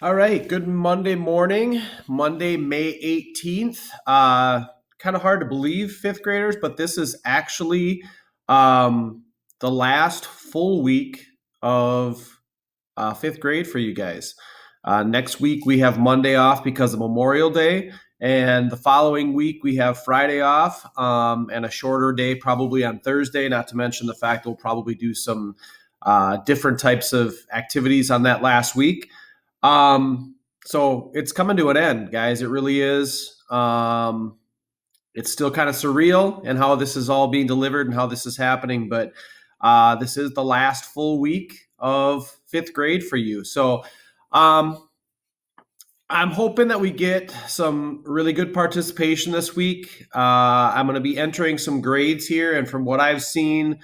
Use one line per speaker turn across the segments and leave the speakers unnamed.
All right, good Monday morning, Monday, May 18th. Kind of hard to believe, fifth graders, but this is actually the last full week of fifth grade for you guys. Next week, we have Monday off because of Memorial Day. And the following week, we have Friday off and a shorter day, probably on Thursday, not to mention the fact that we'll probably do some different types of activities on that last week. So it's coming to an end, guys. It really is. It's still kind of surreal and how this is all being delivered and how this is happening, but this is the last full week of fifth grade for you. So I'm hoping that we get some really good participation this week. I'm going to be entering some grades here, and from what I've seen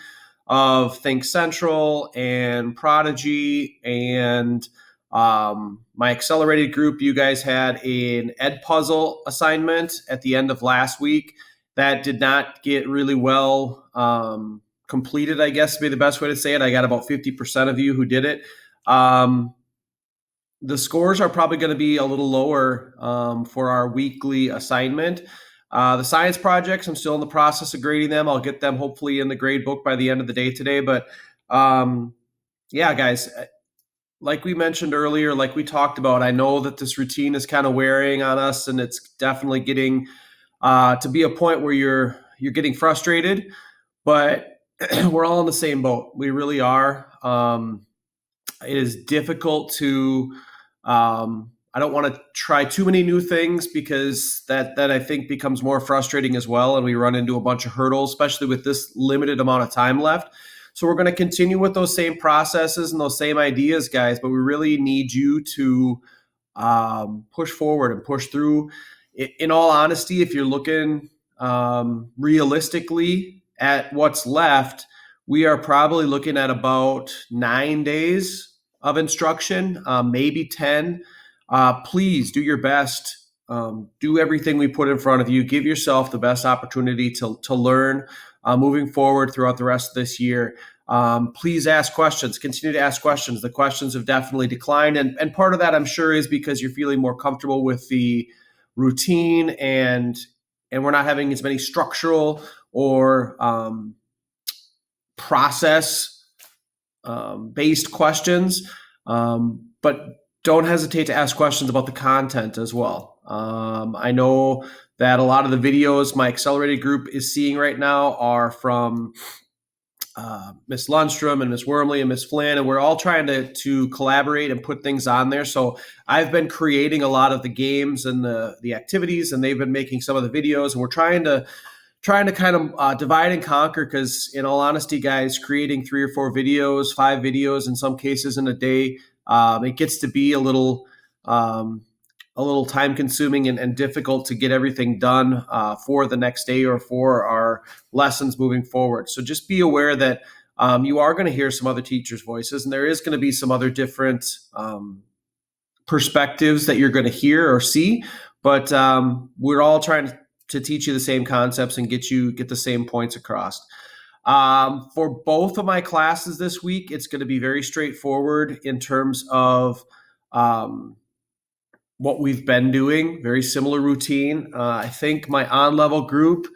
of Think Central and Prodigy and my accelerated group, you guys had an ed puzzle assignment at the end of last week that did not get really well completed, I guess would be the best way to say it. I got about 50% of you who did it. The scores are probably going to be a little lower for our weekly assignment. The science projects, I'm still in the process of grading them. I'll get them hopefully in the grade book by the end of the day today. But yeah, guys, like we mentioned earlier, like we talked about, I know that this routine is kind of wearing on us, and it's definitely getting to be a point where you're getting frustrated. But we're all in the same boat. We really are. It is difficult to. I don't want to try too many new things because that I think becomes more frustrating as well, and we run into a bunch of hurdles, especially with this limited amount of time left. So we're going to continue with those same processes and those same ideas, guys, but we really need you to push forward and push through. In all honesty, if you're looking realistically at what's left, we are probably looking at about 9 days of instruction, maybe 10. Please do your best. Do everything we put in front of you. Give yourself the best opportunity to learn moving forward throughout the rest of this year. Please ask questions. Continue to ask questions. The questions have definitely declined. And part of that, I'm sure, is because you're feeling more comfortable with the routine and we're not having as many structural or process based questions, but don't hesitate to ask questions about the content as well. I know that a lot of the videos my accelerated group is seeing right now are from Miss Lundstrom and Miss Wormley and Miss Flynn, and we're all trying to collaborate and put things on there. So I've been creating a lot of the games and the activities, and they've been making some of the videos, and we're trying to kind of divide and conquer, because in all honesty, guys, creating 3 or 4 videos, 5 videos in some cases in a day, it gets to be a little time consuming and difficult to get everything done for the next day or for our lessons moving forward. So just be aware that you are going to hear some other teachers' voices, and there is going to be some other different perspectives that you're going to hear or see, but we're all trying to teach you the same concepts and get the same points across. For both of my classes this week, it's going to be very straightforward in terms of what we've been doing, very similar routine. I think my on-level group,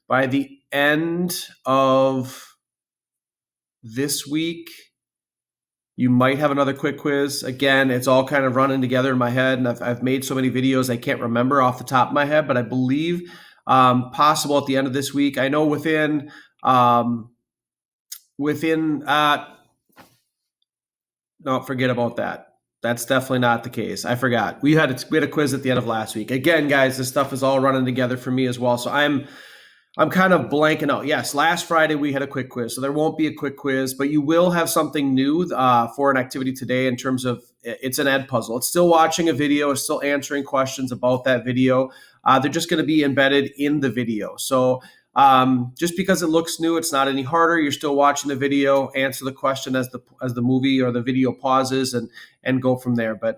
by the end of this week, you might have another quick quiz. Again, it's all kind of running together in my head, and I've made so many videos I can't remember off the top of my head, but I believe possible at the end of this week. I know within no, forget about that. That's definitely not the case. I forgot. We had a quiz at the end of last week. Again, guys, this stuff is all running together for me as well. So I'm kind of blanking out. Yes, last Friday we had a quick quiz, so there won't be a quick quiz, but you will have something new for an activity today in terms of it's an ed puzzle. It's still watching a video. It's still answering questions about that video. They're just going to be embedded in the video. So just because it looks new, it's not any harder. You're still watching the video, answer the question as the movie or the video pauses, and go from there. But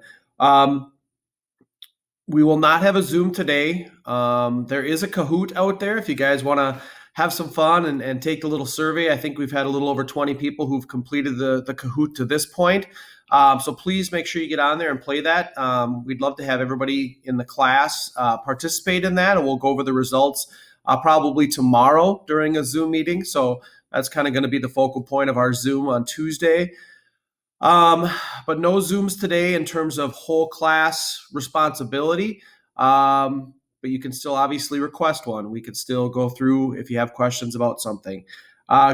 we will not have a Zoom today. There is a Kahoot out there if you guys want to have some fun and take the little survey. I think we've had a little over 20 people who've completed the Kahoot to this point. So please make sure you get on there and play that. We'd love to have everybody in the class participate in that, and we'll go over the results probably tomorrow during a Zoom meeting. So that's kind of going to be the focal point of our Zoom on Tuesday. Um, but no Zooms today in terms of whole class responsibility. But you can still obviously request one. We could still go through if you have questions about something.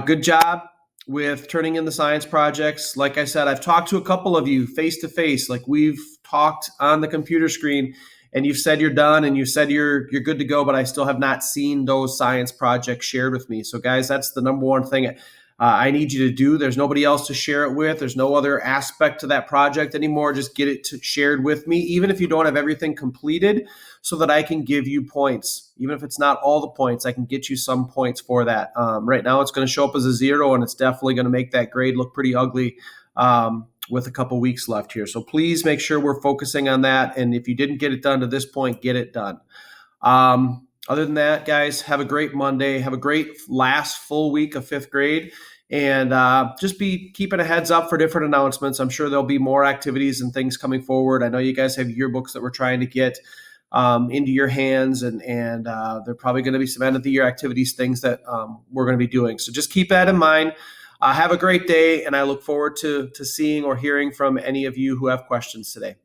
Good job with turning in the science projects. Like I said, I've talked to a couple of you face to face, like we've talked on the computer screen, and you've said you're done and you said you're good to go, but I still have not seen those science projects shared with me. So guys, that's the number one thing I need you to do. There's nobody else to share it with. There's no other aspect to that project anymore. Just get it shared with me, even if you don't have everything completed, so that I can give you points. Even if it's not all the points, I can get you some points for that. Right now, it's going to show up as a 0, and it's definitely going to make that grade look pretty ugly with a couple weeks left here. So please make sure we're focusing on that. And if you didn't get it done to this point, get it done. Other than that, guys, have a great Monday. Have a great last full week of 5th grade. And just be keeping a heads up for different announcements. I'm sure there'll be more activities and things coming forward. I know you guys have yearbooks that we're trying to get into your hands, and there are probably going to be some end of the year activities, things that we're going to be doing. So just keep that in mind. Have a great day, and I look forward to seeing or hearing from any of you who have questions today.